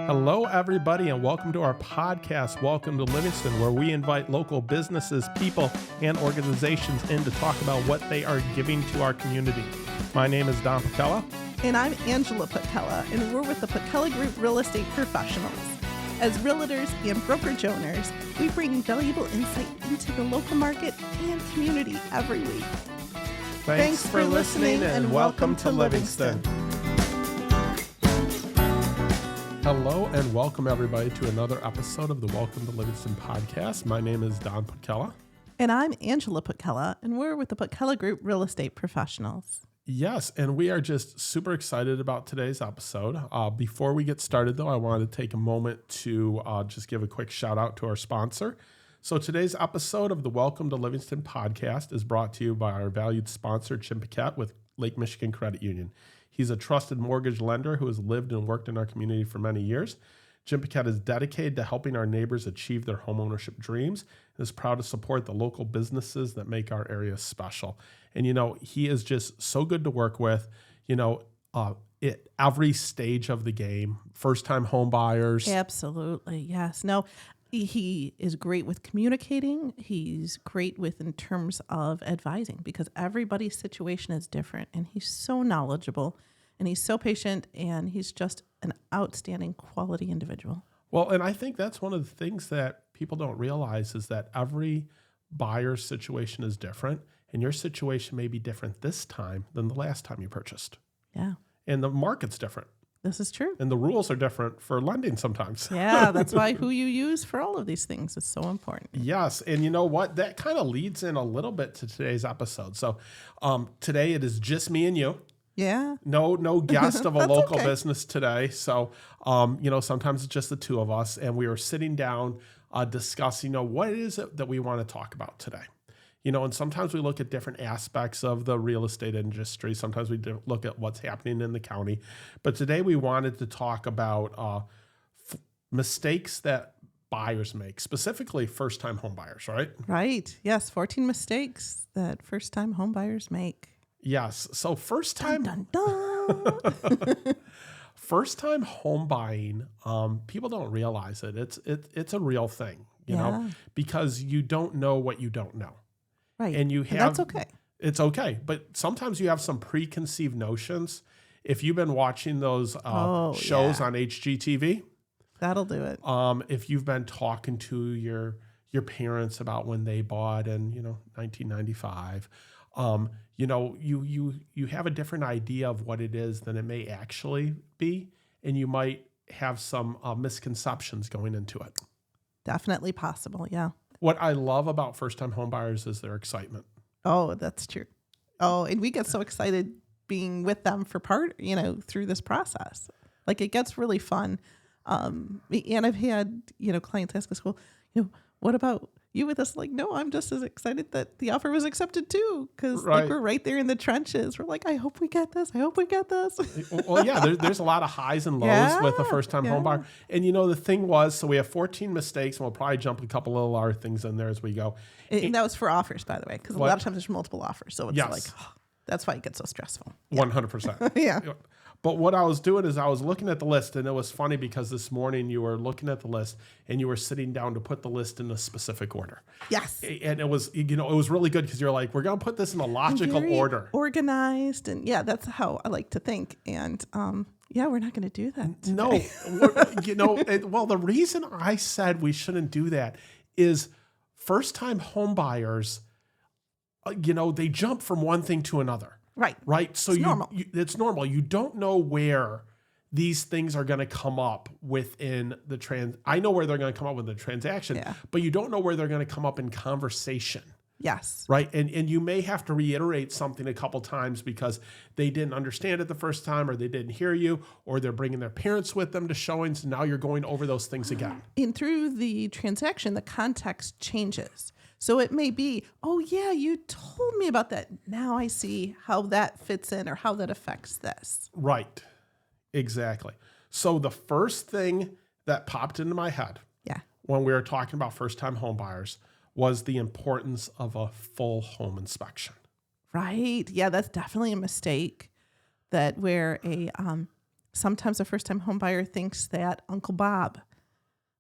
Hello, everybody, and welcome to our podcast, Welcome to Livingston, where we invite local businesses, people, and organizations in to talk about what they are giving to our community. My name is Don Patella. And I'm Angela Patella, and we're with the Patella Group Real Estate Professionals. As realtors and brokerage owners, we bring valuable insight into the local market and community every week. Thanks for listening, and welcome to Livingston. Hello and welcome everybody to another episode of the Welcome to Livingston podcast. My name is Don Patella. And I'm Angela Patella, and we're with the Patella Group Real Estate Professionals. Yes, and we are just super excited about today's episode. Before we get started, though, I wanted to take a moment to just give a quick shout out to our sponsor. So today's episode of the Welcome to Livingston podcast is brought to you by our valued sponsor, Jim Paquette with Lake Michigan Credit Union. He's a trusted mortgage lender who has lived and worked in our community for many years. Jim Paquette is dedicated to helping our neighbors achieve their homeownership dreams and is proud to support the local businesses that make our area special. And, he is just so good to work with, at every stage of the game, first-time home buyers. Absolutely, yes. No, he is great with communicating. He's great with in terms of advising because everybody's situation is different, and he's so knowledgeable. And he's so patient, and he's just an outstanding quality individual. Well, and I think that's one of the things that people don't realize is that every buyer's situation is different, and your situation may be different this time than the last time you purchased. Yeah. And the market's different. This is true. And the rules are different for lending sometimes. Yeah, that's why who you use for all of these things is so important. Yes, and you know what? That kind of leads in a little bit to today's episode. So today it is just me and you. Yeah. No guest of a local okay. business today. So, sometimes it's just the two of us, and we are sitting down discussing, what is it that we want to talk about today? And sometimes we look at different aspects of the real estate industry. Sometimes we look at what's happening in the county. But today we wanted to talk about mistakes that buyers make, specifically first-time home buyers, right? Right. Yes, 14 mistakes that first-time home buyers make. Yes. So first-time first-time home buying, people don't realize it. It's a real thing, because you don't know what you don't know. Right. And that's okay. It's okay. But sometimes you have some preconceived notions. If you've been watching those shows on HGTV, that'll do it. If you've been talking to your parents about when they bought in, 1995, you have a different idea of what it is than it may actually be, and you might have some misconceptions going into it. Definitely possible, yeah. What I love about first-time home buyers is their excitement. Oh, that's true. Oh, and we get so excited being with them for through this process. Like, it gets really fun. And I've had, clients ask us, well, what about you with us? Like, no, I'm just as excited that the offer was accepted too. Because we're right there in the trenches. We're like, I hope we get this. I hope we get this. Well, yeah, there's a lot of highs and lows with a first-time home buyer. And, the thing was, so we have 14 mistakes, and we'll probably jump a couple little other things in there as we go. And that was for offers, by the way, because a lot of times there's multiple offers. So it's that's why it gets so stressful. 100%. Yeah. But what I was doing is I was looking at the list, and it was funny because this morning you were looking at the list and you were sitting down to put the list in a specific order. Yes. And it was, it was really good because you're like, we're going to put this in a logical order. Organized. And that's how I like to think. And we're not going to do that today. No, well, the reason I said we shouldn't do that is first-time home buyers, they jump from one thing to another. Right. So it's normal. It's normal. You don't know where these things are going to come up within the I know where they're going to come up with the transaction, but you don't know where they're going to come up in conversation. Yes. Right. And you may have to reiterate something a couple times because they didn't understand it the first time, or they didn't hear you, or they're bringing their parents with them to showings. And now you're going over those things again. And through the transaction, the context changes. So it may be, oh, yeah, you told me about that. Now I see how that fits in or how that affects this. Right. Exactly. So the first thing that popped into my head when we were talking about first-time home buyers was the importance of a full home inspection. Right. Yeah, that's definitely a mistake that where Sometimes a first-time home buyer thinks that Uncle Bob,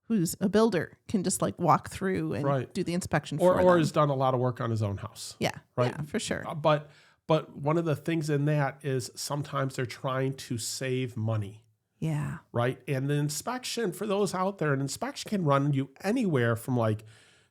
who's a builder, can just like walk through and do the inspection for them. Or has done a lot of work on his own house. Yeah, right. Yeah, for sure. But one of the things in that is sometimes they're trying to save money. Yeah. Right. And the inspection, for those out there, an inspection can run you anywhere from like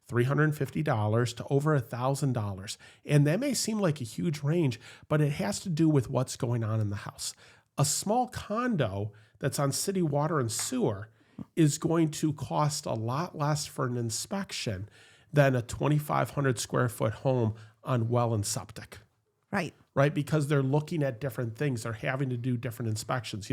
$350 to over $1,000. And that may seem like a huge range, but it has to do with what's going on in the house. A small condo that's on city water and sewer is going to cost a lot less for an inspection than a 2,500 square foot home on well and septic. Right. Right. Because they're looking at different things. They're having to do different inspections.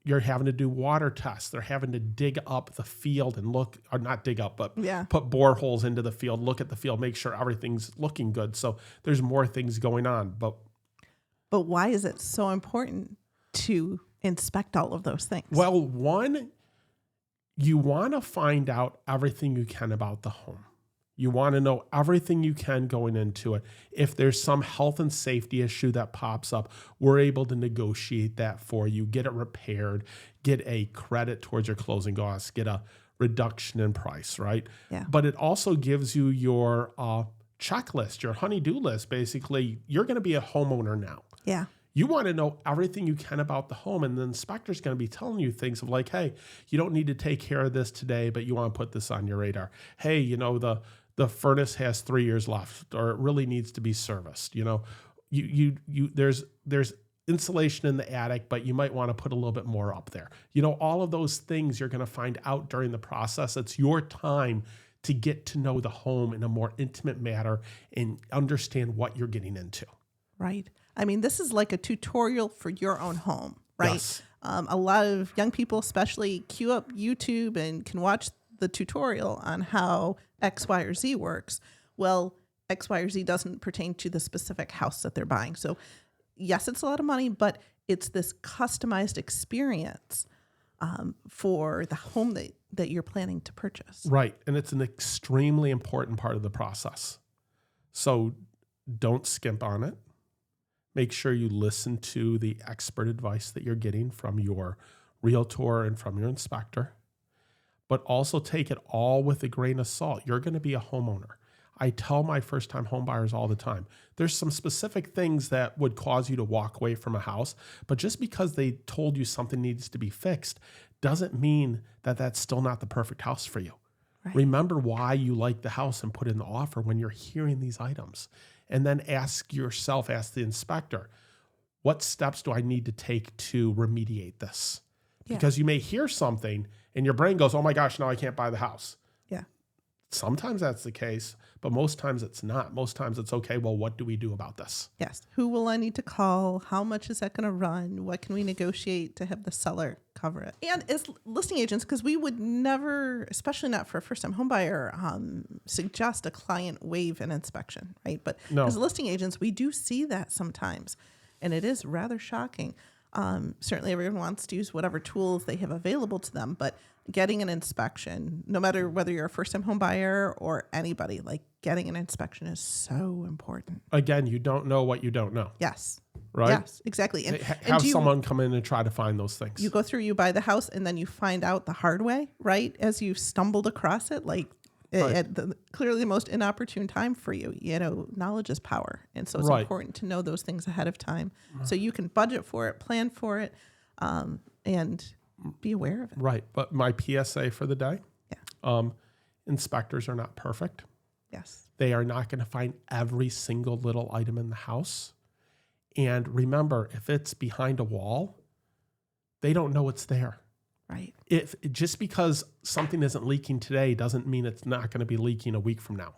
You're having to do water tests. They're having to dig up the field and look, or not dig up, but put boreholes into the field, look at the field, make sure everything's looking good. So there's more things going on. But why is it so important to inspect all of those things? Well, one, you want to find out everything you can about the home. You want to know everything you can going into it. If there's some health and safety issue that pops up, we're able to negotiate that for you, get it repaired, get a credit towards your closing costs, get a reduction in price, right? Yeah. But it also gives you your checklist, your honey-do list. Basically, you're going to be a homeowner now. Yeah. You want to know everything you can about the home, and the inspector's going to be telling you things of like, hey, you don't need to take care of this today, but you want to put this on your radar. Hey, the furnace has 3 years left, or it really needs to be serviced. There's insulation in the attic, but you might want to put a little bit more up there. All of those things you're going to find out during the process. It's your time to get to know the home in a more intimate manner and understand what you're getting into. Right. I mean, this is like a tutorial for your own home, right? Yes. A lot of young people especially queue up YouTube and can watch the tutorial on how X, Y, or Z works. Well, X, Y, or Z doesn't pertain to the specific house that they're buying. So yes, it's a lot of money, but it's this customized experience for the home that you're planning to purchase. Right. And it's an extremely important part of the process. So don't skimp on it. Make sure you listen to the expert advice that you're getting from your realtor and from your inspector. But also take it all with a grain of salt. You're going to be a homeowner. I tell my first-time home buyers all the time, there's some specific things that would cause you to walk away from a house, but just because they told you something needs to be fixed doesn't mean that that's still not the perfect house for you. Right. Remember why you like the house and put in the offer when you're hearing these items. And then ask the inspector, what steps do I need to take to remediate this? Yeah. Because you may hear something and your brain goes, oh my gosh, now I can't buy the house. Yeah. Sometimes that's the case, but most times it's not. Most times it's okay, well, what do we do about this? Yes. Who will I need to call? How much is that going to run? What can we negotiate to have the seller cover it? And as listing agents, because we would never, especially not for a first-time home buyer, suggest a client waive an inspection, right? But as listing agents, we do see that sometimes, and it is rather shocking. Certainly everyone wants to use whatever tools they have available to them, but getting an inspection, no matter whether you're a first-time home buyer or anybody, like getting an inspection is so important. Again, you don't know what you don't know. Yes. Right? Yes, exactly. And have someone come in and try to find those things. You go through, you buy the house, and then you find out the hard way, right? As you stumbled across it, like at clearly the most inopportune time for you. Knowledge is power. And so it's important to know those things ahead of time so you can budget for it, plan for it, and be aware of it. Right. But my PSA for the day, inspectors are not perfect. Yes. They are not going to find every single little item in the house. And remember, if it's behind a wall, they don't know it's there. Right. If just because something isn't leaking today doesn't mean it's not going to be leaking a week from now.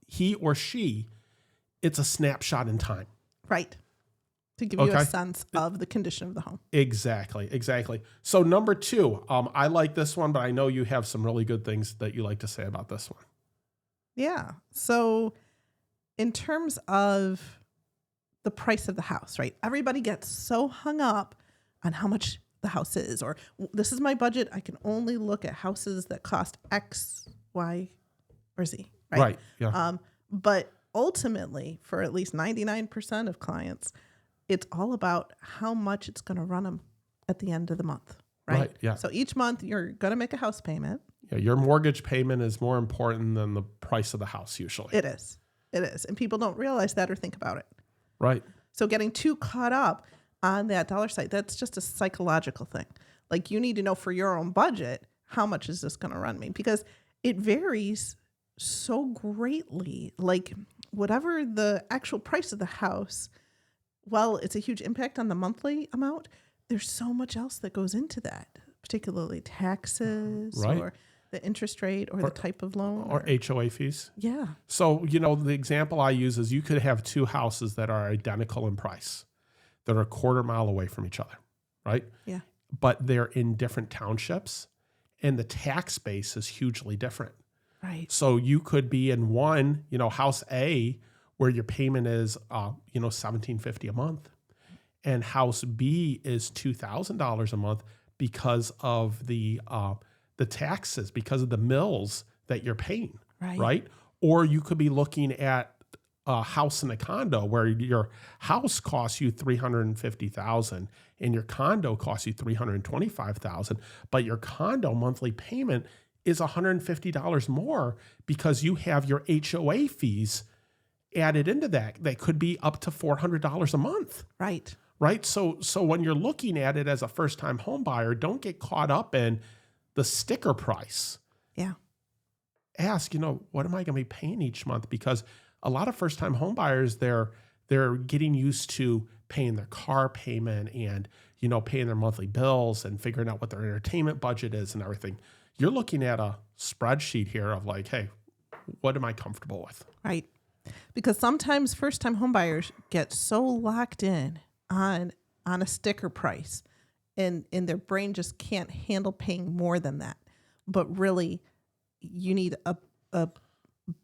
He or she, it's a snapshot in time. Right. To give you a sense of the condition of the home. Exactly. So number 2, I like this one, but I know you have some really good things that you like to say about this one. Yeah. So in terms of the price of the house, right? Everybody gets so hung up on how much the house is, or this is my budget. I can only look at houses that cost X, Y, or Z. Right. Yeah. But ultimately, for at least 99% of clients, it's all about how much it's going to run them at the end of the month, right? Right, yeah. So each month you're going to make a house payment. Yeah, your mortgage payment is more important than the price of the house usually. It is. It is. And people don't realize that or think about it. Right. So getting too caught up on that dollar site, that's just a psychological thing. Like you need to know for your own budget, how much is this going to run me? Because it varies so greatly. Like whatever the actual price of the house, well, it's a huge impact on the monthly amount. There's so much else that goes into that, particularly taxes Right. or the interest rate or the type of loan. Or HOA fees. Yeah. So, the example I use is you could have two houses that are identical in price, that are a quarter mile away from each other, right? Yeah. But they're in different townships and the tax base is hugely different. Right. So you could be in one, house A where your payment is, $1,750 a month, and house B is $2,000 a month because of the taxes, because of the mills that you're paying, right? Or you could be looking at a house in a condo where your house costs you $350,000 and your condo costs you $325,000, but your condo monthly payment is $150 more because you have your HOA fees added into that. That could be up to $400 a month. Right. Right. So when you're looking at it as a first-time home buyer, don't get caught up in the sticker price. Yeah. Ask, what am I going to be paying each month? Because a lot of first-time home buyers, they're getting used to paying their car payment and, paying their monthly bills and figuring out what their entertainment budget is and everything. You're looking at a spreadsheet here of like, hey, what am I comfortable with? Right. Because sometimes first-time home buyers get so locked in on a sticker price and their brain just can't handle paying more than that. But really, you need a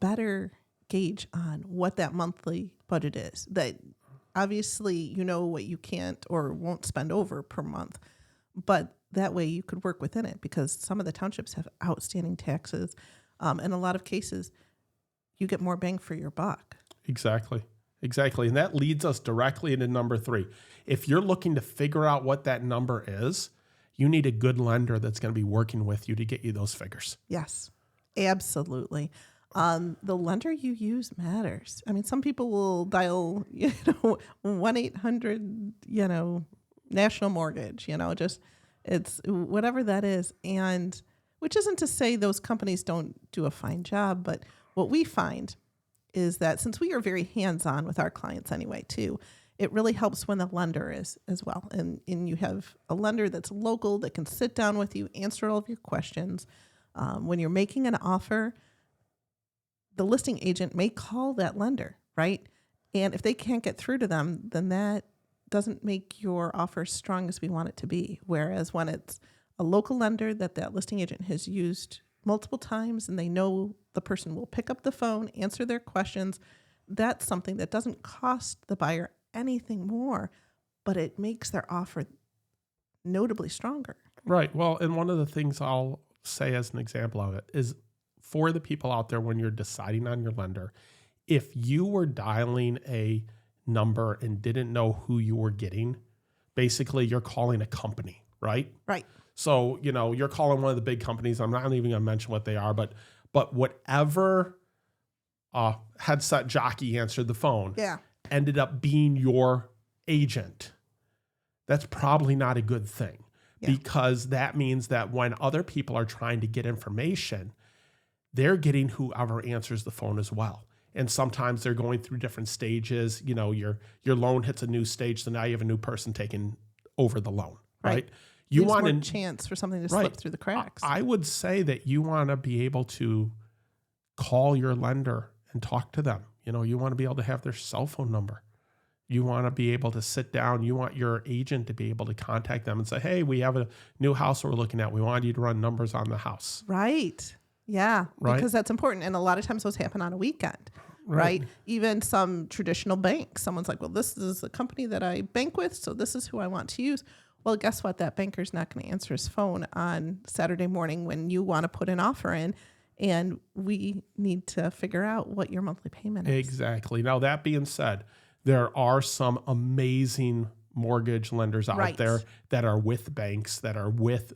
better gauge on what that monthly budget is. That obviously you know what you can't or won't spend over per month, but that way you could work within it because some of the townships have outstanding taxes. In a lot of cases, you get more bang for your buck. Exactly. And that leads us directly into number 3. If you're looking to figure out what that number is, you need a good lender that's going to be working with you to get you those figures. Yes, absolutely. The lender you use matters. I mean, some people will dial, 1-800, National Mortgage, just it's whatever that is. And which isn't to say those companies don't do a fine job, but what we find is that since we are very hands-on with our clients anyway, too, it really helps when the lender is as well. And you have a lender that's local that can sit down with you, answer all of your questions. When you're making an offer, the listing agent may call that lender, right? And if they can't get through to them, then that doesn't make your offer as strong as we want it to be. Whereas when it's a local lender that listing agent has used multiple times and they know the person will pick up the phone, answer their questions, that's something that doesn't cost the buyer anything more, but it makes their offer notably stronger. Right. Well, and one of the things I'll say as an example of it is for the people out there when you're deciding on your lender, if you were dialing a number and didn't know who you were getting, basically you're calling a company, right? Right. So, you're calling one of the big companies. I'm not even going to mention what they are, but whatever headset jockey answered the phone ended up being your agent. That's probably not a good thing because that means that when other people are trying to get information, they're getting whoever answers the phone as well. And sometimes they're going through different stages. Your loan hits a new stage, so now you have a new person taking over the loan, right? You want a chance for something to slip through the cracks. I would say that you want to be able to call your lender and talk to them. You want to be able to have their cell phone number. You want to be able to sit down. You want your agent to be able to contact them and say, hey, we have a new house we're looking at. We want you to run numbers on the house. Right. Yeah. Right. Because that's important. And a lot of times those happen on a weekend. Right. Even some traditional banks. Someone's like, well, this is the company that I bank with, so this is who I want to use. Well, guess what? That banker's not going to answer his phone on Saturday morning when you want to put an offer in, and we need to figure out what your monthly payment is. Exactly. Now, that being said, there are some amazing mortgage lenders out Right. there that are with banks, that are with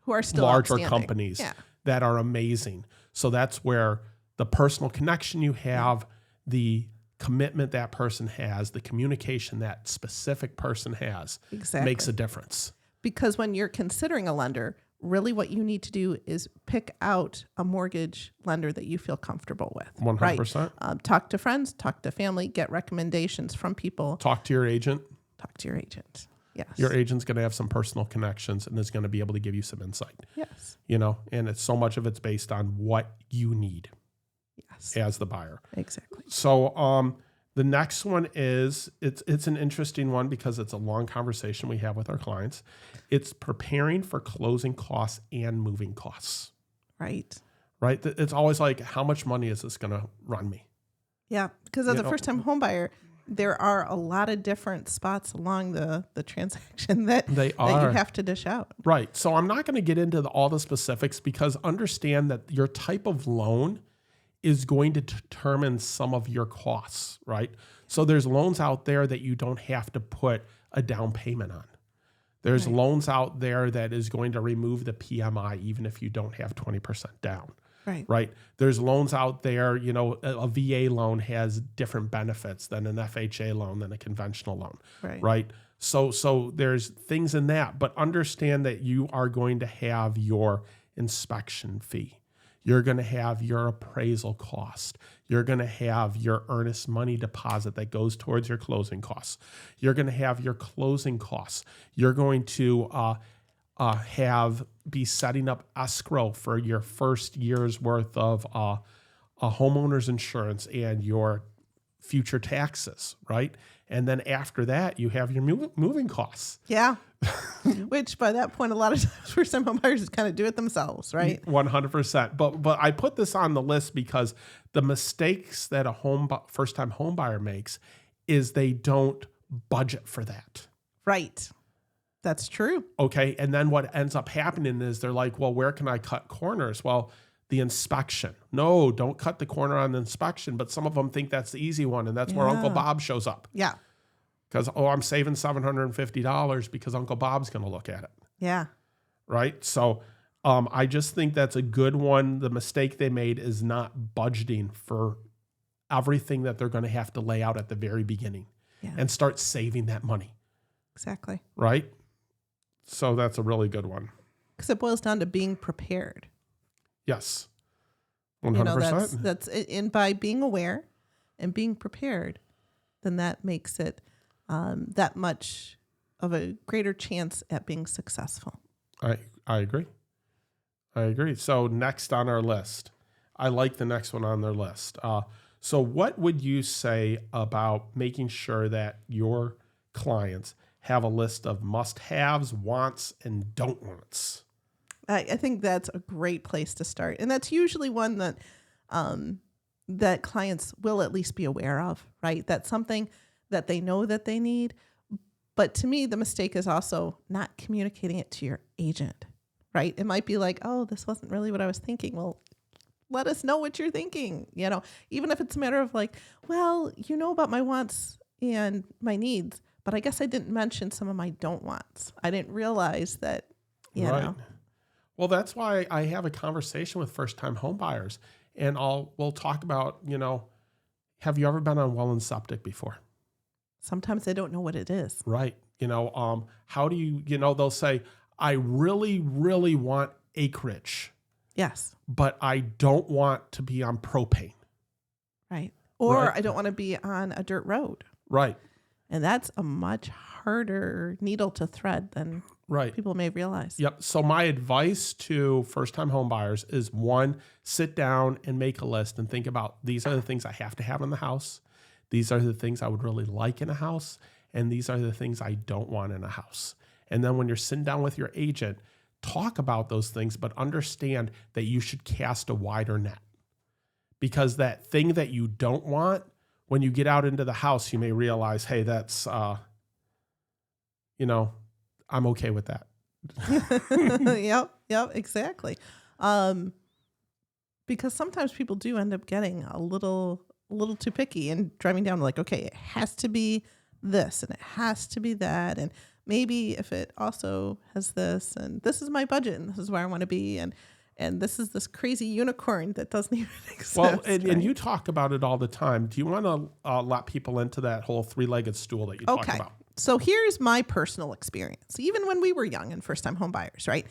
Who are still larger outstanding. companies Yeah. that are amazing. So that's where the personal connection you have, the commitment that person has, the communication that specific person has Exactly. makes a difference. Because when you're considering a lender, really what you need to do is pick out a mortgage lender that you feel comfortable with. 100%. Right? Talk to friends, talk to family, get recommendations from people. Talk to your agent. Talk to your agent. Yes. Your agent's going to have some personal connections and is going to be able to give you some insight. Yes. And it's so much of it's based on what you need Yes. as the buyer. Exactly. So the next one is, it's an interesting one because it's a long conversation we have with our clients. It's preparing for closing costs and moving costs, Right. right? It's always like, how much money is this going to run me? Yeah. Because as You a know- first-time home buyer, there are a lot of different spots along the transaction that They you are. have to dish out. Right. So I'm not going to get into all the specifics because understand that your type of loan is going to determine some of your costs, right? So there's loans out there that you don't have to put a down payment on. There's Right. loans out there that is going to remove the PMI even if you don't have 20% down, Right. right? There's loans out there, a VA loan has different benefits than an FHA loan, than a conventional loan, Right. right? So there's things in that, but understand that you are going to have your inspection fee. You're going to have your appraisal cost. You're going to have your earnest money deposit that goes towards your closing costs. You're going to have your closing costs. You're going to be setting up escrow for your first year's worth of a homeowner's insurance and your future taxes, right? And then after that, you have your moving costs. Yeah. Which by that point, a lot of times first-time home buyers just kind of do it themselves, right? 100%. But I put this on the list because the mistakes that a first-time home buyer makes is they don't budget for that. Right. That's true. Okay. And then what ends up happening is they're like, well, where can I cut corners? Well, the inspection. No, don't cut the corner on the inspection. But some of them think that's the easy one. And that's where Yeah. Uncle Bob shows up. Yeah. Because, I'm saving $750 because Uncle Bob's going to look at it. Yeah. Right. So I just think that's a good one. The mistake they made is not budgeting for everything that they're going to have to lay out at the very beginning Yeah. and start saving that money. Exactly. Right. So that's a really good one. Because it boils down to being prepared. Yes. You 100%. know, that's and by being aware and being prepared, then that makes it that much of a greater chance at being successful. I agree. I agree. So next on our list, I like the next one on their list. So what would you say about making sure that your clients have a list of must-haves, wants, and don't wants? I think that's a great place to start. And that's usually one that that clients will at least be aware of, right? That's something that they know that they need. But to me, the mistake is also not communicating it to your agent, right? It might be like, oh, this wasn't really what I was thinking. Well, let us know what you're thinking. Even if it's a matter of like, well, you know about my wants and my needs, but I guess I didn't mention some of my don't wants. I didn't realize that, you know. Well, that's why I have a conversation with first-time home buyers, and we'll talk about, have you ever been on well and septic before? Sometimes they don't know what it is. Right. How do you, they'll say, I really, really want acreage, Yes. but I don't want to be on propane. Right. Or Right. I don't want to be on a dirt road. Right. And that's a much harder needle to thread than Right. people may realize. Yep. So my advice to first-time home buyers is, one, sit down and make a list and think about, these are the things I have to have in the house. These are the things I would really like in a house. And these are the things I don't want in a house. And then when you're sitting down with your agent, talk about those things, but understand that you should cast a wider net. Because that thing that you don't want, when you get out into the house, you may realize, hey, that's, I'm okay with that. Yep, exactly. Because sometimes people do end up getting a little too picky and driving down like, okay, it has to be this and it has to be that. And maybe if it also has this and this is my budget and this is where I want to be. And this is this crazy unicorn that doesn't even exist. Well, and you talk about it all the time. Do you want to let people into that whole three-legged stool that you talk about? So here's my personal experience. Even when we were young and first-time home buyers, right?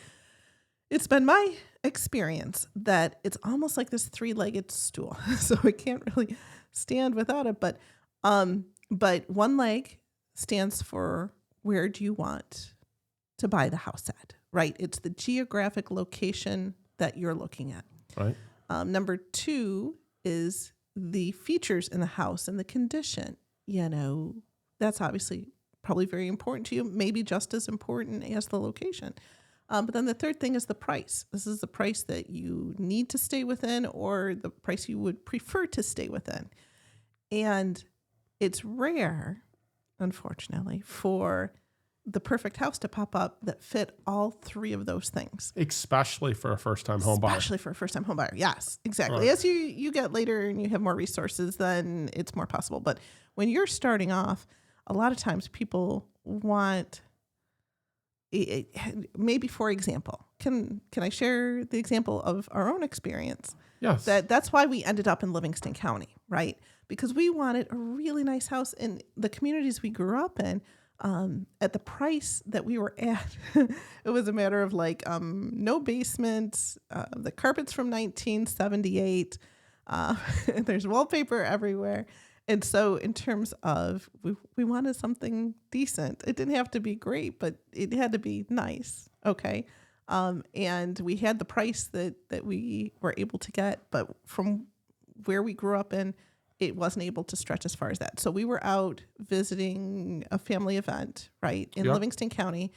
It's been my experience that it's almost like this three-legged stool. So it can't really stand without it. But one leg stands for where do you want to buy the house at, right? It's the geographic location that you're looking at. Right. Number 2 is the features in the house and the condition. That's obviously probably very important to you, maybe just as important as the location. But then the third thing is the price. This is the price that you need to stay within or the price you would prefer to stay within. And it's rare, unfortunately, for the perfect house to pop up that fit all 3 of those things. Especially for a first-time home buyer. Especially for a first-time home buyer. Yes, exactly. Right. As you get later and you have more resources, then it's more possible. But when you're starting off, a lot of times people want, maybe for example, can I share the example of our own experience? Yes. That's why we ended up in Livingston County, right? Because we wanted a really nice house in the communities we grew up in. At the price that we were at, it was a matter of no basement, the carpet's from 1978, there's wallpaper everywhere. And so in terms of, we wanted something decent. It didn't have to be great, but it had to be nice. Okay. And we had the price that we were able to get, but from where we grew up in, it wasn't able to stretch as far as that. So we were out visiting a family event, right, in Livingston County,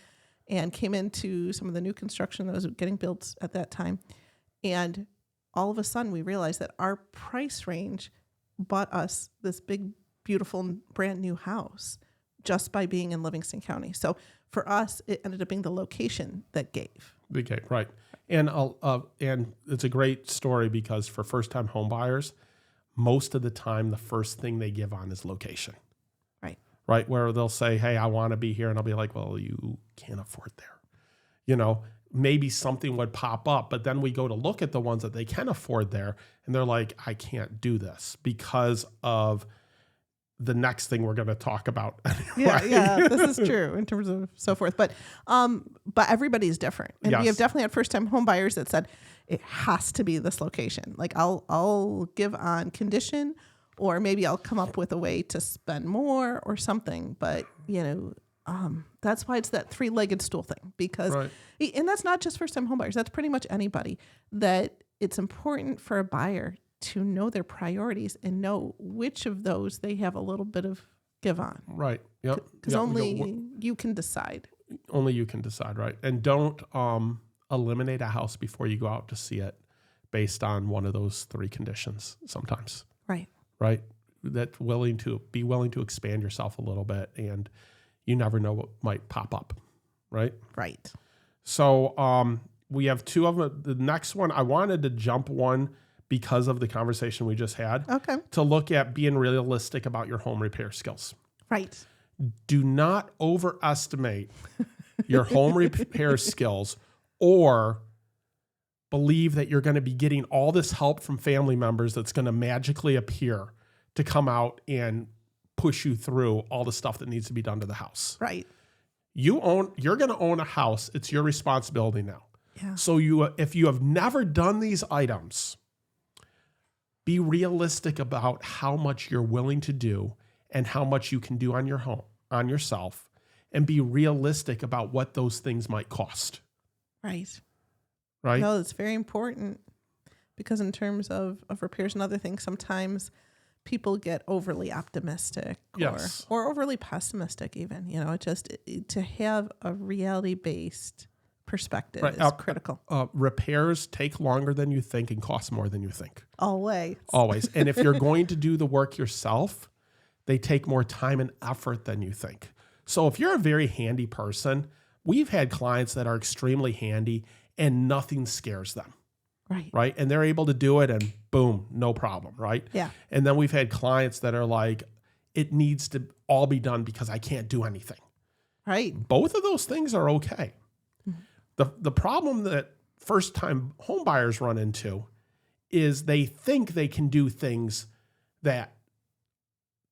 and came into some of the new construction that was getting built at that time. And all of a sudden we realized that our price range bought us this big, beautiful, brand new house just by being in Livingston County. So for us, it ended up being the location that gave. Okay, right. And it's a great story because for first-time home buyers, most of the time, the first thing they give on is location. Right. Where they'll say, hey, I want to be here. And I'll be like, well, you can't afford there. Maybe something would pop up, but then we go to look at the ones that they can afford there. And they're like, I can't do this because of the next thing we're going to talk about. Anyway. Yeah, this is true in terms of so forth. But everybody's different. And we have definitely had first-time home buyers that said, it has to be this location. Like I'll give on condition, or maybe I'll come up with a way to spend more or something. But that's why it's that three-legged stool thing. Because, and that's not just first-time home buyers. That's pretty much anybody. That it's important for a buyer to know their priorities and know which of those they have a little bit of give on. Right. Yep. Because only you can decide. Only you can decide, right? And don't eliminate a house before you go out to see it based on one of those 3 conditions sometimes. Right. That willing to expand yourself a little bit, and you never know what might pop up. Right. So we have 2 of them. The next one, I wanted to jump one because of the conversation we just had. Okay. To look at being realistic about your home repair skills. Right. Do not overestimate your home repair skills or believe that you're going to be getting all this help from family members that's going to magically appear to come out and push you through all the stuff that needs to be done to the house. Right. You're going to own a house. It's your responsibility now. Yeah. So if you have never done these items, be realistic about how much you're willing to do and how much you can do on your home, on yourself, and be realistic about what those things might cost. Right. Right. No, it's very important because in terms of repairs and other things, sometimes people get overly optimistic or overly pessimistic even. To have a reality-based perspective is critical. Repairs take longer than you think and cost more than you think. Always. And if you're going to do the work yourself, they take more time and effort than you think. So if you're a very handy person, we've had clients that are extremely handy and nothing scares them. Right. And they're able to do it and boom, no problem. Right. Yeah. And then we've had clients that are like, it needs to all be done because I can't do anything. Right. Both of those things are okay. The problem that first-time home buyers run into is they think they can do things that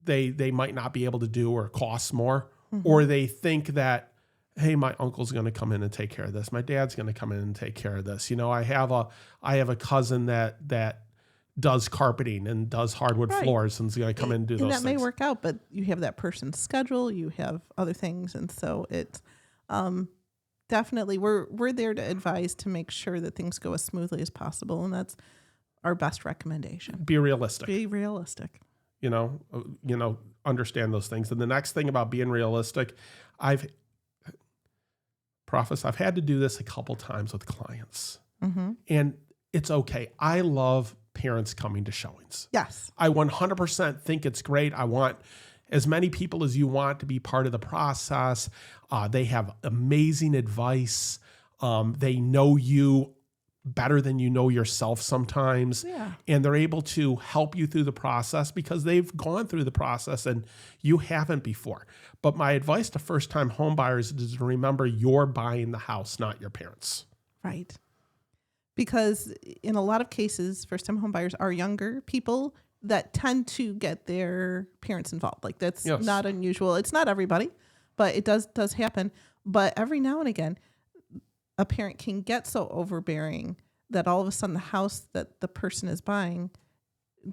they might not be able to do or cost more, or they think that, hey, my uncle's going to come in and take care of this. My dad's going to come in and take care of this. I have a cousin that does carpeting and does hardwood floors and is going to come in and do those things. And that may work out, but you have that person's schedule, you have other things, and so it's definitely we're there to advise to make sure that things go as smoothly as possible, and that's our best recommendation. Be realistic. Be realistic. Understand those things. And the next thing about being realistic, I've had to do this a couple times with clients, and it's okay. I love parents coming to showings. Yes. I 100% think it's great. I want as many people as you want to be part of the process. They have amazing advice. They know you better than you know yourself sometimes. Yeah. And they're able to help you through the process because they've gone through the process and you haven't before. But my advice to first-time home buyers is to remember you're buying the house, not your parents. Right. Because in a lot of cases, first-time home buyers are younger people that tend to get their parents involved. Like that's not unusual. It's not everybody, but it does happen. But every now and again, a parent can get so overbearing that all of a sudden the house that the person is buying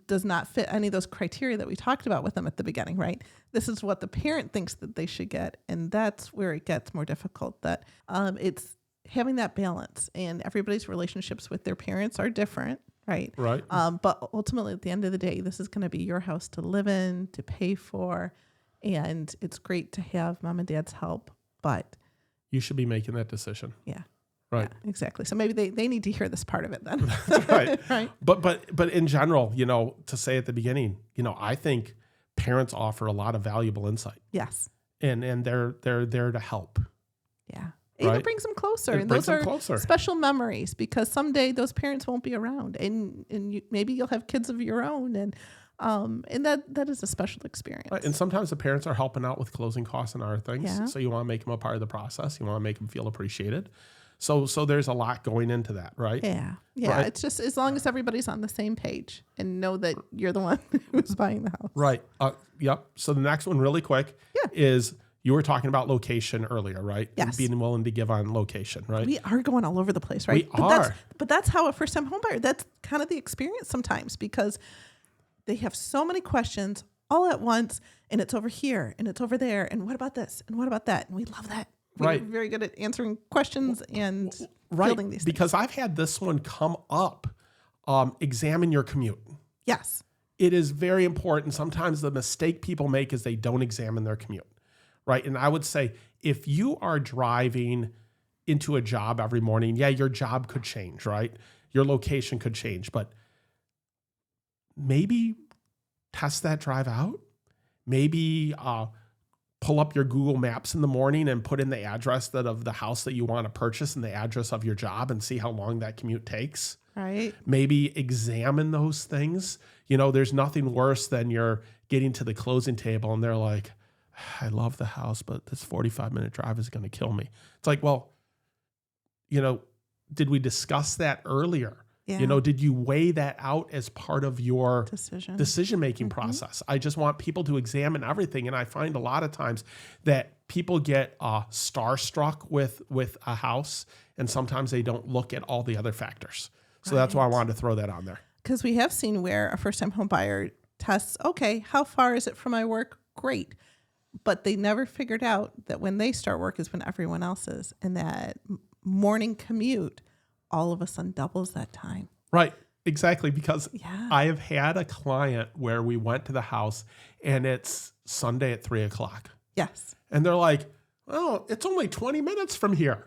does not fit any of those criteria that we talked about with them at the beginning, right? This is what the parent thinks that they should get. And that's where it gets more difficult, that it's having that balance, and everybody's relationships with their parents are different, right? Right. But ultimately at the end of the day, this is going to be your house to live in, to pay for. And it's great to have mom and dad's help, but you should be making that decision. Yeah. Right. Yeah, exactly. So maybe they need to hear this part of it then. Right. Right. But in general, to say at the beginning, I think parents offer a lot of valuable insight. Yes. And they're there to help. Yeah. Right? It brings them closer. It And brings those them are closer. special memories, because someday those parents won't be around, and maybe you'll have kids of your own, and that is a special experience. Right. And sometimes the parents are helping out with closing costs and other things. Yeah. So you want to make them a part of the process. You want to make them feel appreciated. So there's a lot going into that, right? Yeah. Yeah. Right. It's just as long as everybody's on the same page and know that you're the one who's buying the house. Right. Yep. So the next one really quick is, you were talking about location earlier, right? Yes. Being willing to give on location, right? We are going all over the place, right? We are. But that's how a first-time home buyer, that's kind of the experience sometimes, because they have so many questions all at once, and it's over here, and it's over there, and what about this, and what about that? And we love that. Right. We're very good at answering questions and Right. building these things. Because I've had this one come up. Examine your commute. Yes. It is very important. Sometimes the mistake people make is they don't examine their commute. Right. And I would say, if you are driving into a job every morning, your job could change, right? Your location could change, but maybe test that drive out. Maybe pull up your Google Maps in the morning and put in the address of the house that you want to purchase and the address of your job, and see how long that commute takes. Right. Maybe examine those things. There's nothing worse than you're getting to the closing table and they're like, I love the house, but this 45-minute drive is going to kill me. It's like, well, did we discuss that earlier? Yeah. Did you weigh that out as part of your decision-making Mm-hmm. process? I just want people to examine everything. And I find a lot of times that people get starstruck with a house, and sometimes they don't look at all the other factors. So that's why I wanted to throw that on there. Because we have seen where a first-time home buyer tests, okay, how far is it from my work? Great. But they never figured out that when they start work is when everyone else is. And that morning commute all of a sudden doubles that time. Right. Exactly. Because I have had a client where we went to the house and it's Sunday at 3:00. Yes. And they're like, oh, it's only 20 minutes from here.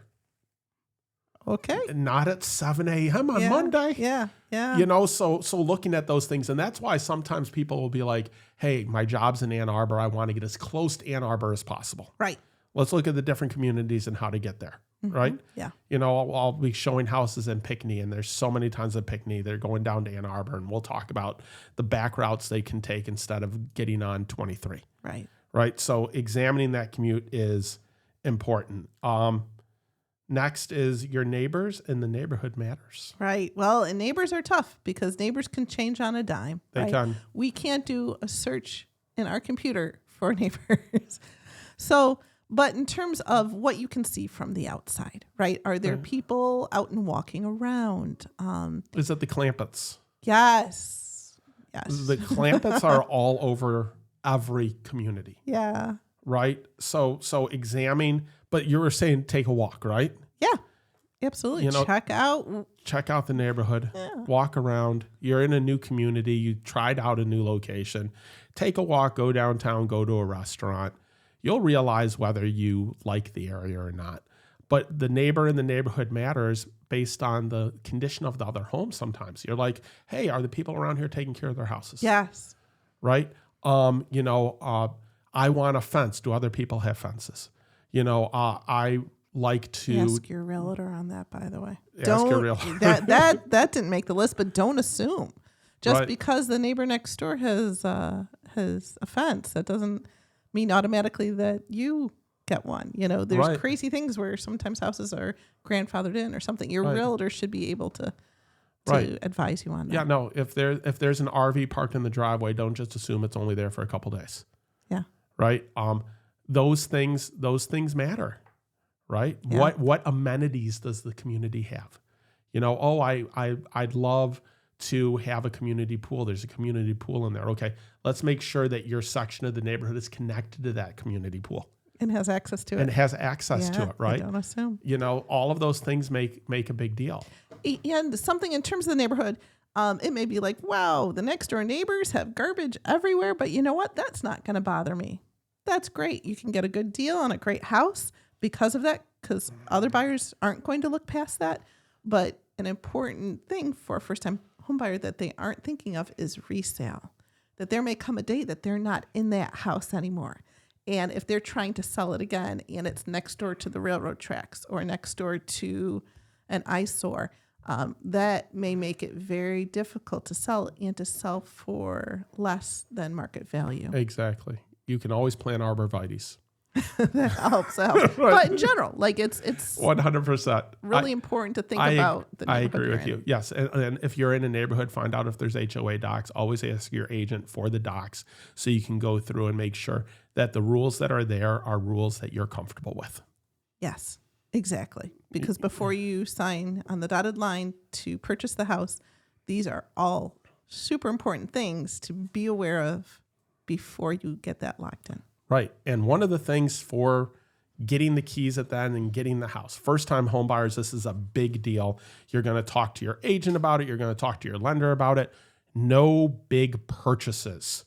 Okay. Not at 7 a.m. on Monday. Yeah. Yeah. So looking at those things. And that's why sometimes people will be like, hey, my job's in Ann Arbor. I want to get as close to Ann Arbor as possible. Right. Let's look at the different communities and how to get there. right? Yeah. You know, I'll be showing houses in Pinckney, and there's so many tons of Pinckney. They're going down to Ann Arbor, and we'll talk about the back routes they can take instead of getting on 23. Right. Right. So examining that commute is important. Next is your neighbors, and the neighborhood matters. Right. Well, and neighbors are tough because neighbors can change on a dime. They right? can. We can't do a search in our computer for neighbors. So, but in terms of what you can see from the outside, right? Are there people out and walking around? Is it the Clampetts? Yes. The Clampetts are all over every community. Yeah. Right. So examine, but you were saying take a walk, right? Yeah. Absolutely. You know, check out the neighborhood, walk around. You're in a new community. You tried out a new location. Take a walk, go downtown, go to a restaurant. You'll realize whether you like the area or not. But the neighbor in the neighborhood matters based on the condition of the other home sometimes. You're like, hey, are the people around here taking care of their houses? Yes. Right? I want a fence. Do other people have fences? I like to ask your realtor on that, by the way. Ask your realtor. that didn't make the list, but don't assume just Right. because the neighbor next door has a fence, that doesn't mean automatically that you get one. You know, there's Right. crazy things where sometimes houses are grandfathered in or something. Your Right. realtor should be able to Right. advise you on that. Yeah, no. If there's an RV parked in the driveway, don't just assume it's only there for a couple days. Yeah. Right. Those things matter. Right. Yeah. What amenities does the community have? I'd love to have a community pool. There's a community pool in there. Okay, let's make sure that your section of the neighborhood is connected to that community pool And has access to it. and has access to it. Right. Don't assume. All of those things make a big deal. And something in terms of the neighborhood, it may be like, wow, the next door neighbors have garbage everywhere, but you know what? That's not going to bother me. That's great. You can get a good deal on a great house because of that, because other buyers aren't going to look past that. But an important thing for a first-time home buyer that they aren't thinking of is resale, that there may come a day that they're not in that house anymore. And if they're trying to sell it again and it's next door to the railroad tracks or next door to an eyesore, that may make it very difficult to sell and to sell for less than market value. Exactly. You can always plant arborvitaes. That helps out. But in general, like it's 100%. really important to think about the I neighborhood agree you're with in. you. Yes. And if you're in a neighborhood, find out if there's HOA docs. Always ask your agent for the docs so you can go through and make sure that the rules that are there are rules that you're comfortable with. Yes, exactly. Because before you sign on the dotted line to purchase the house, these are all super important things to be aware of before you get that locked in. Right. And one of the things for getting the keys at the end and getting the house, first-time home buyers, this is a big deal. You're going to talk to your agent about it. You're going to talk to your lender about it. No big purchases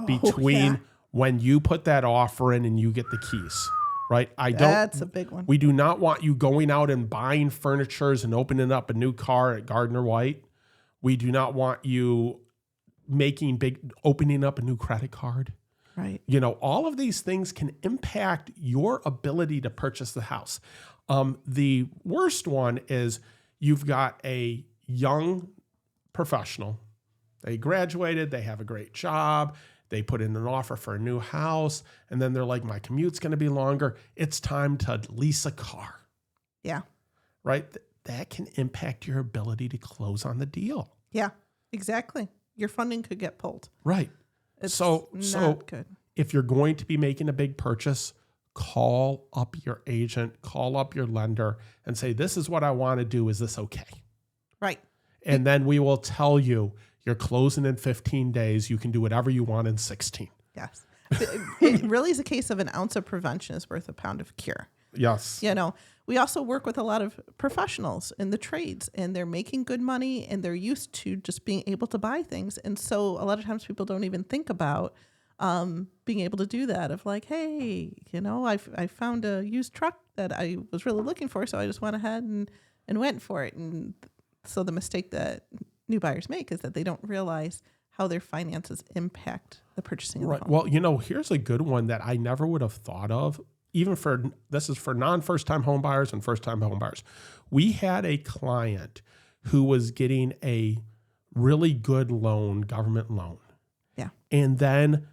between when you put that offer in and you get the keys. Right. That's a big one. We do not want you going out and buying furnitures and opening up a new car at Gardner White. We do not want you opening up a new credit card. Right. All of these things can impact your ability to purchase the house. The worst one is you've got a young professional. They graduated, they have a great job, they put in an offer for a new house, and then they're like, my commute's going to be longer. It's time to lease a car. Yeah. Right? That can impact your ability to close on the deal. Yeah, exactly. Your funding could get pulled. Right. It's So not good. If you're going to be making a big purchase, call up your agent, call up your lender and say, this is what I want to do. Is this okay? Right. And then we will tell you you're closing in 15 days. You can do whatever you want in 16. Yes. It really is a case of an ounce of prevention is worth a pound of cure. Yes. We also work with a lot of professionals in the trades, and they're making good money and they're used to just being able to buy things. And so a lot of times people don't even think about being able to do that of like, hey, I found a used truck that I was really looking for. So I just went ahead and went for it. And so the mistake that new buyers make is that they don't realize how their finances impact the purchasing of the home. Well, here's a good one that I never would have thought of. this is for non-first time home buyers and first time home buyers. We had a client who was getting a really good loan, government loan. Yeah. And then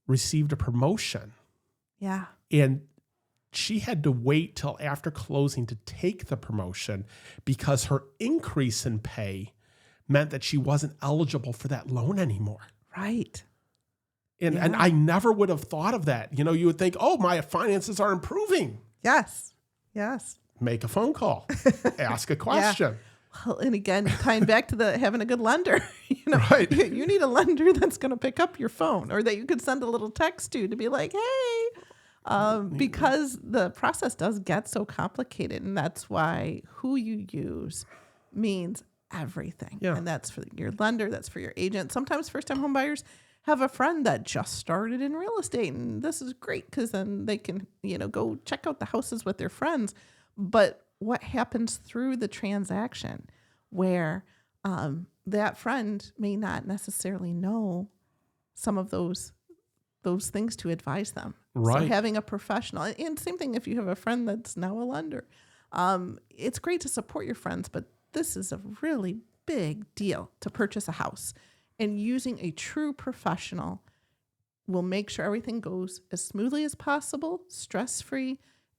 received a promotion. Yeah. And she had to wait till after closing to take the promotion because her increase in pay meant that she wasn't eligible for that loan anymore. Right. And I never would have thought of that. You know, you would think, oh, my finances are improving. Yes. Yes. Make a phone call. Ask a question. Well, and again, tying back to having a good lender, Right. you need a lender that's going to pick up your phone or that you could send a little text to be like, hey, because the process does get so complicated. And that's why who you use means everything. Yeah. And that's for your lender. That's for your agent. Sometimes first-time home buyers have a friend that just started in real estate. And this is great because then they can, go check out the houses with their friends. But what happens through the transaction where that friend may not necessarily know some of those things to advise them. Right. So having a professional, and same thing if you have a friend that's now a lender, it's great to support your friends, but this is a really big deal to purchase a house. And using a true professional will make sure everything goes as smoothly as possible, stress-free,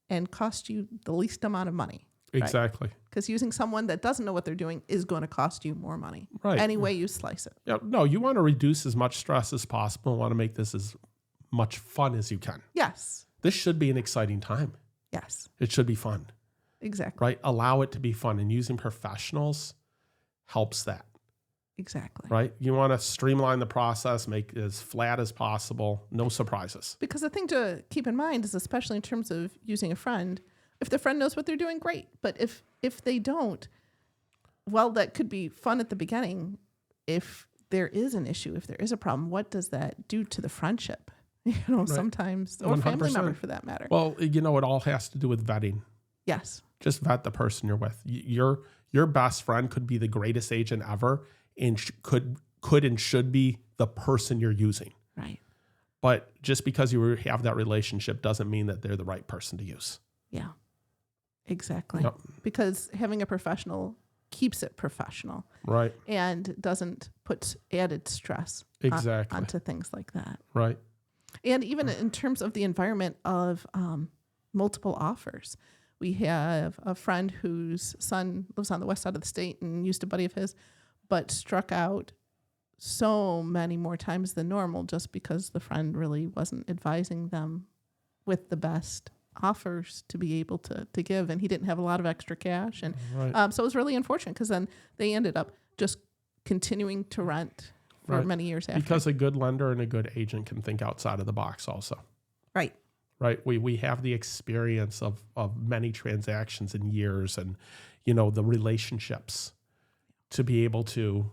and cost you the least amount of money. Exactly. Because using someone that doesn't know what they're doing is going to cost you more money. Right. Any way you slice it. Yeah, no, you want to reduce as much stress as possible. You want to make this as much fun as you can. Yes. This should be an exciting time. Yes. It should be fun. Exactly. Right? Allow it to be fun. And using professionals helps that. Exactly. Right? You want to streamline the process, make it as flat as possible, no surprises. Because the thing to keep in mind is, especially in terms of using a friend, if the friend knows what they're doing, great. But if they don't, well, that could be fun at the beginning. If there is an issue, if there is a problem, what does that do to the friendship? Right. Sometimes, or 100%. Family member for that matter. Well, it all has to do with vetting. Yes. Just vet the person you're with. Your best friend could be the greatest agent ever, and could and should be the person you're using. Right. But just because you have that relationship doesn't mean that they're the right person to use. Yeah, exactly. Yep. Because having a professional keeps it professional. Right. And doesn't put added stress onto things like that. Right. And even in terms of the environment of multiple offers. We have a friend whose son lives on the west side of the state and used a buddy of his, but struck out so many more times than normal just because the friend really wasn't advising them with the best offers to be able to give. And he didn't have a lot of extra cash. And Right. so it was really unfortunate because then they ended up just continuing to rent for Right. many years after. Because a good lender and a good agent can think outside of the box also. Right. Right. We have the experience of many transactions in years and, the relationships to be able to,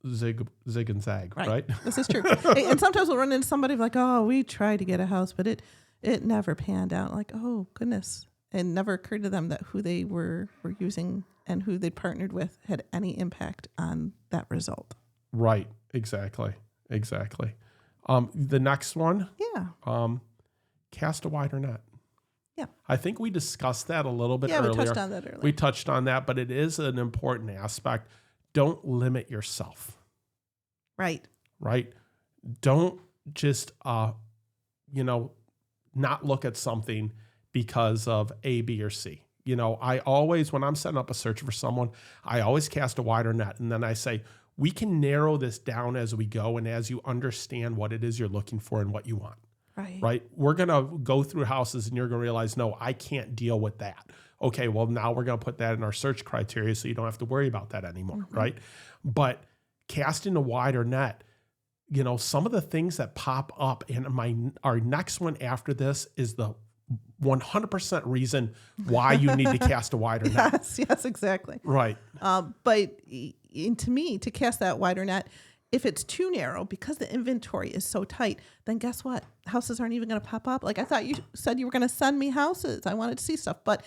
zig and zag. Right. This is true. And sometimes we'll run into somebody like, oh, we tried to get a house, but it never panned out. Like, oh, goodness. It never occurred to them that who they were using and who they partnered with had any impact on that result. Right. Exactly. The next one. Yeah. Cast a wider net. Yeah. I think we discussed that a little bit earlier. Yeah, we touched on that earlier. We touched on that, but it is an important aspect. Don't limit yourself. Right. Don't just, not look at something because of A, B, or C. I always, when I'm setting up a search for someone, I always cast a wider net. And then I say, we can narrow this down as we go and as you understand what it is you're looking for and what you want. Right. We're going to go through houses and you're going to realize, no, I can't deal with that. Okay, well, now we're going to put that in our search criteria so you don't have to worry about that anymore. Mm-hmm. Right. But casting a wider net, some of the things that pop up, and our next one after this is the 100% reason why you need to cast a wider net. Yes, exactly. Right. But to me, to cast that wider net, if it's too narrow, because the inventory is so tight, then guess what? Houses aren't even going to pop up. Like I thought you said you were going to send me houses. I wanted to see stuff, but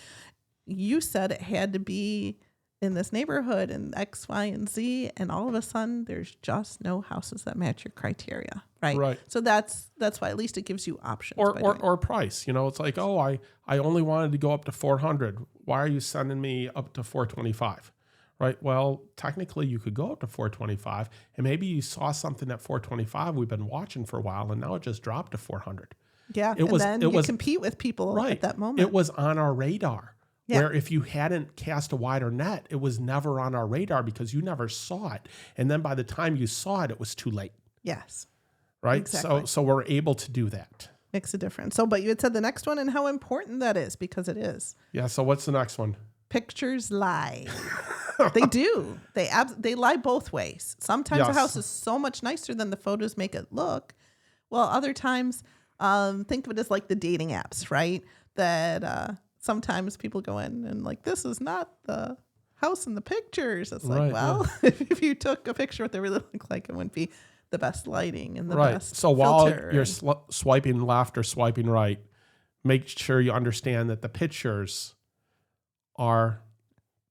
you said it had to be in this neighborhood and X, Y, and Z. And all of a sudden there's just no houses that match your criteria. Right. Right. So that's why at least it gives you options. Or price. It's like, oh, I only wanted to go up to 400. Why are you sending me up to 425? Right. Well, technically you could go up to 425, and maybe you saw something at 425 we've been watching for a while, and now it just dropped to 400. Yeah. Then you compete with people at that moment. It was on our radar. Yeah. Where if you hadn't cast a wider net, it was never on our radar because you never saw it. And then by the time you saw it, it was too late. Yes. Right. Exactly. So we're able to do that. Makes a difference. So, but you had said the next one and how important that is, because it is. Yeah. So what's the next one? Pictures lie. They do. They lie both ways. Sometimes a house is so much nicer than the photos make it look. Well, other times, think of it as like the dating apps, right? That sometimes people go in and like, this is not the house in the pictures. It's like, if you took a picture what they really look like, it wouldn't be the best lighting and the best So while filter you're swiping left or swiping right, make sure you understand that the pictures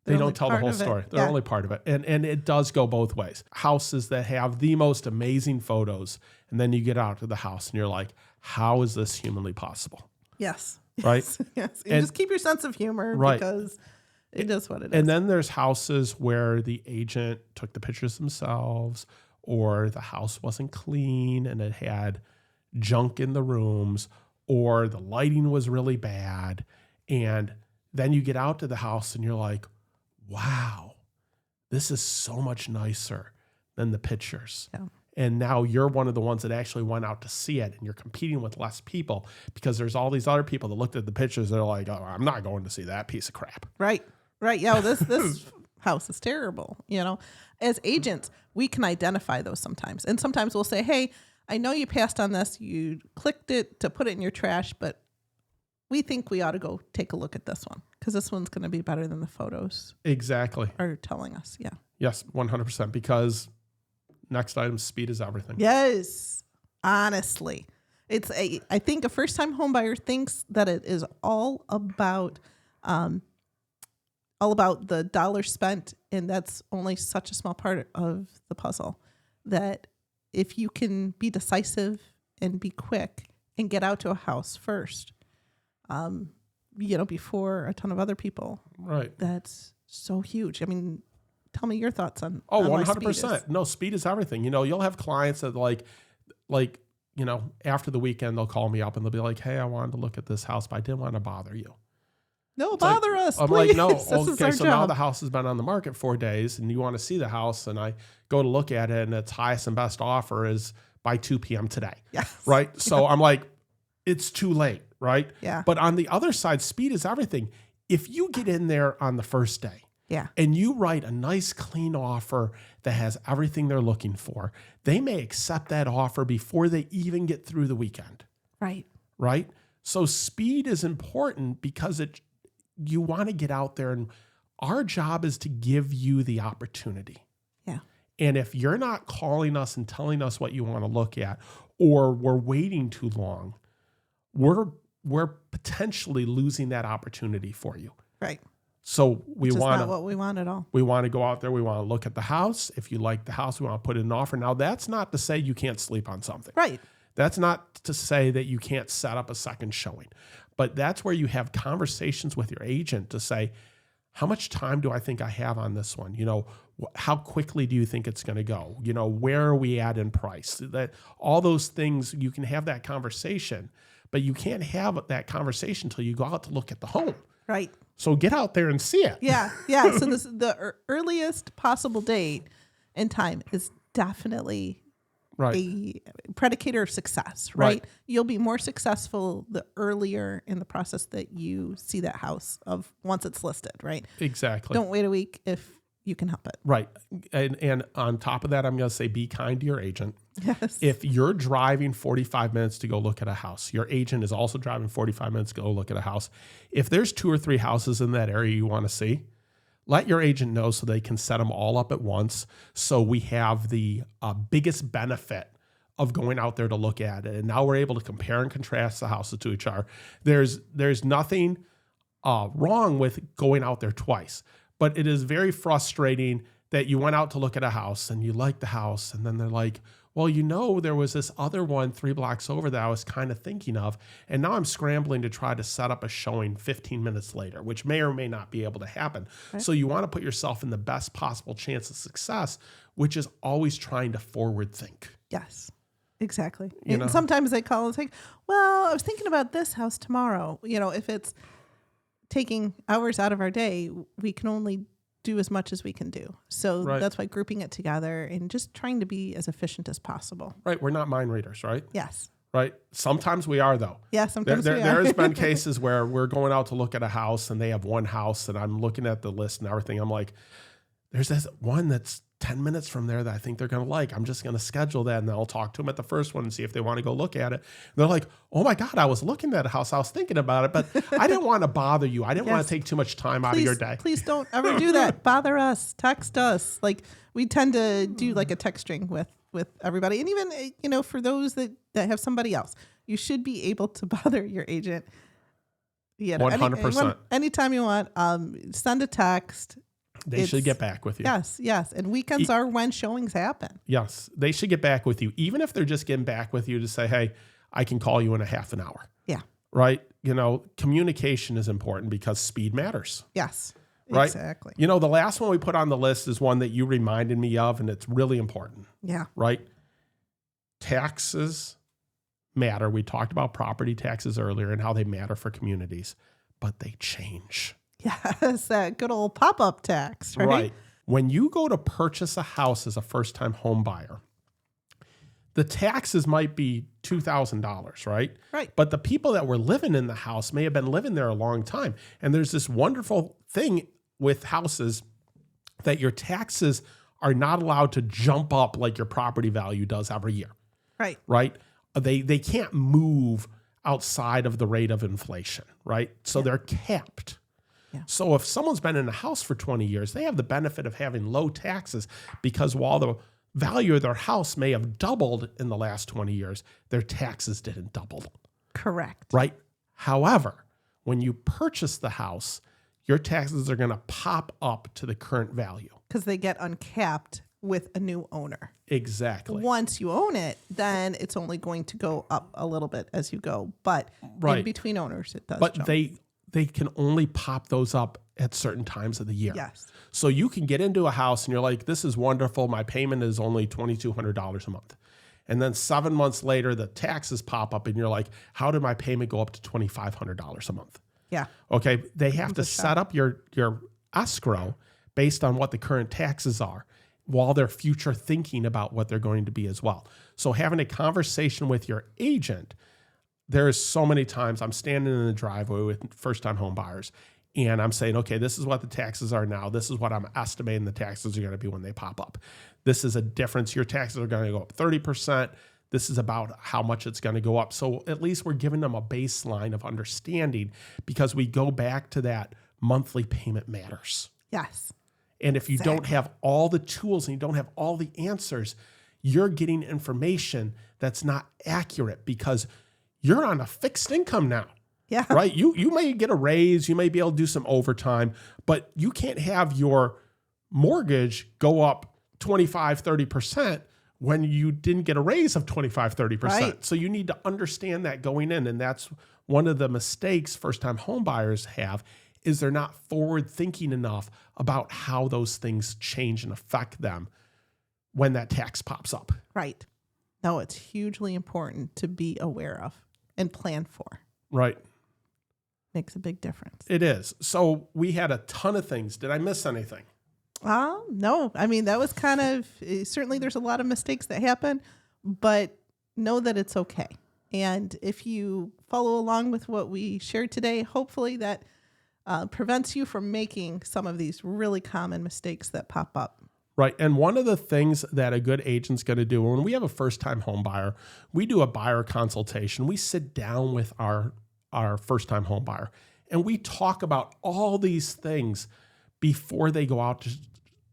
they don't tell the whole story. They're only part of it. And it does go both ways. Houses that have the most amazing photos, and then you get out to the house and you're like, how is this humanly possible? Yes. Right? Yes. And just keep your sense of humor because it is what it is. And then there's houses where the agent took the pictures themselves, or the house wasn't clean and it had junk in the rooms, or the lighting was really bad. And then you get out to the house and you're like, wow, this is so much nicer than the pictures. Yeah. And now you're one of the ones that actually went out to see it, and you're competing with less people because there's all these other people that looked at the pictures. They're like, oh, I'm not going to see that piece of crap. Right. Yeah. Well, this house is terrible. As agents, we can identify those sometimes. And sometimes we'll say, hey, I know you passed on this. You clicked it to put it in your trash, but we think we ought to go take a look at this one because this one's going to be better than the photos. Exactly. Are telling us. Yeah. Yes, 100%. Because next item, speed is everything. Yes. Honestly. I think a first-time home buyer thinks that it is all about the dollar spent, and that's only such a small part of the puzzle. That if you can be decisive and be quick and get out to a house first, before a ton of other people, right? That's so huge. I mean, tell me your thoughts on. 100%. No, speed is everything. You'll have clients that after the weekend, they'll call me up and they'll be like, hey, I wanted to look at this house, but I didn't want to bother you. No, bother us. I'm please. like, no. Okay, so now job. the house has been on the market 4 days and you want to see the house, and I go to look at it and its highest and best offer is by 2 p.m. today. Yes. Right. So I'm like, it's too late. Right. Yeah. But on the other side, speed is everything. If you get in there on the first day, yeah, and you write a nice, clean offer that has everything they're looking for, they may accept that offer before they even get through the weekend. Right. Right. So speed is important because you want to get out there, and our job is to give you the opportunity. Yeah. And if you're not calling us and telling us what you want to look at, or we're waiting too long, we're potentially losing that opportunity for you. Right. So we want not what we want at all. We want to go out there. We want to look at the house. If you like the house, we want to put in an offer. Now, that's not to say you can't sleep on something. Right. That's not to say that you can't set up a second showing. But that's where you have conversations with your agent to say, how much time do I think I have on this one? How quickly do you think it's going to go? Where are we at in price? That all those things, you can have that conversation, but you can't have that conversation until you go out to look at the home. Right. So get out there and see it. Yeah. So the earliest possible date and time is definitely a predicator of success, right? You'll be more successful the earlier in the process that you see that house of once it's listed, right? Exactly. Don't wait a week if you can help it. Right. And on top of that, I'm going to say be kind to your agent. Yes. If you're driving 45 minutes to go look at a house, your agent is also driving 45 minutes to go look at a house. If there's 2 or 3 houses in that area you want to see, let your agent know so they can set them all up at once. So we have the biggest benefit of going out there to look at it. And now we're able to compare and contrast the houses to each other. There's nothing wrong with going out there twice, but it is very frustrating that you went out to look at a house and you like the house, and then they're like, well, there was this other one 3 blocks over that I was kind of thinking of, and now I'm scrambling to try to set up a showing 15 minutes later, which may or may not be able to happen. Right. So you want to put yourself in the best possible chance of success, which is always trying to forward think. Yes, exactly. You know? And sometimes they call and say, well, I was thinking about this house tomorrow. If it's taking hours out of our day, we can only do as much as we can do. So that's why grouping it together and just trying to be as efficient as possible. Right. We're not mind readers, right? Yes. Right. Sometimes we are, though. Yeah, sometimes we are. There's been cases where we're going out to look at a house and they have one house and I'm looking at the list and everything. I'm like, there's this one that's 10 minutes from there that I think they're going to like. I'm just going to schedule that and then I'll talk to them at the first one and see if they want to go look at it. And they're like, oh my God, I was looking at a house. I was thinking about it, but I didn't want to bother you. I didn't want to take too much time out of your day. Please don't ever do that. Bother us. Text us. Like we tend to do like a text string with everybody. And even, for those that have somebody else, you should be able to bother your agent. 100%. Anytime you want, send a text. They should get back with you. Yes. And weekends are when showings happen. Yes. They should get back with you, even if they're just getting back with you to say, hey, I can call you in a half an hour. Yeah. Right? Communication is important because speed matters. Yes. Right? Exactly. The last one we put on the list is one that you reminded me of, and it's really important. Yeah. Right? Taxes matter. We talked about property taxes earlier and how they matter for communities, but they change. Yes, that good old pop-up tax, right? Right. When you go to purchase a house as a first-time home buyer, the taxes might be $2,000, right? Right. But the people that were living in the house may have been living there a long time. And there's this wonderful thing with houses that your taxes are not allowed to jump up like your property value does every year. Right. Right? They can't move outside of the rate of inflation, right? So they're capped. Yeah. So if someone's been in a house for 20 years, they have the benefit of having low taxes because while the value of their house may have doubled in the last 20 years, their taxes didn't double. Correct. Right? However, when you purchase the house, your taxes are going to pop up to the current value. Because they get uncapped with a new owner. Exactly. Once you own it, then it's only going to go up a little bit as you go. But in between owners, it does jump. They can only pop those up at certain times of the year. Yes. So you can get into a house and you're like, this is wonderful. My payment is only $2,200 a month. And then 7 months later, the taxes pop up and you're like, how did my payment go up to $2,500 a month? Yeah. Okay. They have to set up your escrow based on what the current taxes are while they're future thinking about what they're going to be as well. So having a conversation with your agent, there's so many times I'm standing in the driveway with first-time home buyers and I'm saying, okay, this is what the taxes are now. This is what I'm estimating the taxes are going to be when they pop up. This is a difference. Your taxes are going to go up 30%. This is about how much it's going to go up. So at least we're giving them a baseline of understanding because we go back to that monthly payment matters. Yes. And if you don't have all the tools and you don't have all the answers, you're getting information that's not accurate because you're on a fixed income now. Yeah. Right? You may get a raise, you may be able to do some overtime, but you can't have your mortgage go up 25, 30% when you didn't get a raise of 25, 30%. Right. So you need to understand that going in. And that's one of the mistakes first-time home buyers have is they're not forward thinking enough about how those things change and affect them when that tax pops up. Right. No, it's hugely important to be aware of and plan for. Right. Makes a big difference. It is. So we had a ton of things. Did I miss anything? No. I mean, that was kind of, certainly there's a lot of mistakes that happen, but know that it's okay. And if you follow along with what we shared today, hopefully that prevents you from making some of these really common mistakes that pop up. Right. And one of the things that a good agent's going to do when we have a first-time home buyer, we do a buyer consultation. We sit down with our first-time home buyer and we talk about all these things before they go out to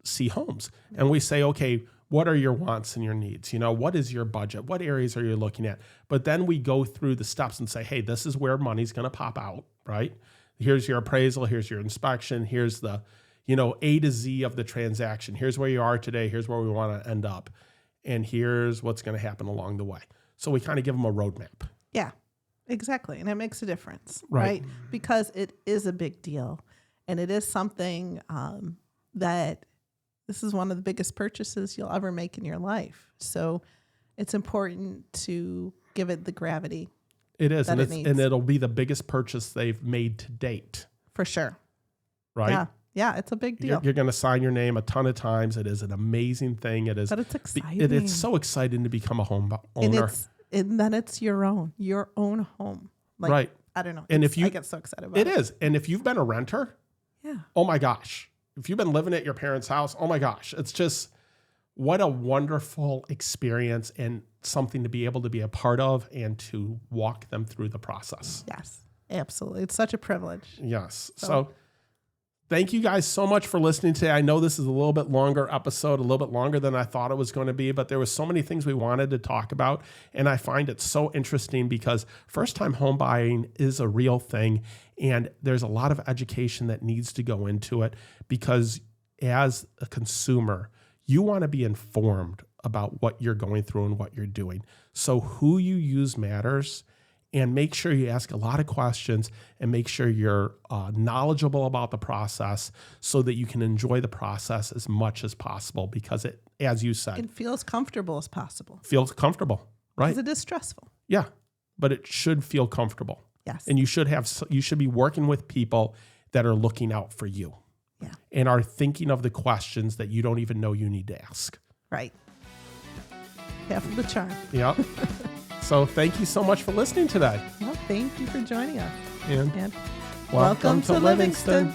see homes. And we say, okay, what are your wants and your needs? What is your budget? What areas are you looking at? But then we go through the steps and say, hey, this is where money's going to pop out, right? Here's your appraisal. Here's your inspection. Here's the A to Z of the transaction. Here's where you are today. Here's where we want to end up. and here's what's going to happen along the way. So we kind of give them a roadmap. Yeah, exactly. And it makes a difference, Right. right? Because it is a big deal. And it is something that this is one of the biggest purchases you'll ever make in your life. So it's important to give it the gravity. It is. that And, it it's, needs. and it'll be the biggest purchase they've made to date. For sure. Right? Yeah. Yeah, it's a big deal. You're going to sign your name a ton of times. It is an amazing thing. It is. But it's exciting. It's so exciting to become a home and owner. and then it's your own home. Like, Right. I don't know. And if you- I get so excited about It is. And if you've been a renter, Yeah. oh my gosh. If you've been living at your parents' house, oh my gosh. It's just what a wonderful experience and something to be able to be a part of and to walk them through the process. Yes, absolutely. It's such a privilege. Yes. So thank you guys so much for listening today. I know this is a little bit longer episode, a little bit longer than I thought it was going to be, but there was so many things we wanted to talk about. And I find it so interesting because first-time home buying is a real thing. And there's a lot of education that needs to go into it because as a consumer, you want to be informed about what you're going through and what you're doing. So who you use matters. And make sure you ask a lot of questions and make sure you're knowledgeable about the process so that you can enjoy the process as much as possible because it, as you said, It feels comfortable as possible. feels comfortable, right? Because it is stressful. Yeah, but it should feel comfortable. Yes. And you should be working with people that are looking out for you. Yeah. And are thinking of the questions that you don't even know you need to ask. Right. Half of the charm. Yeah. So thank you so much for listening today. Well, thank you for joining us. And And welcome to Livingston.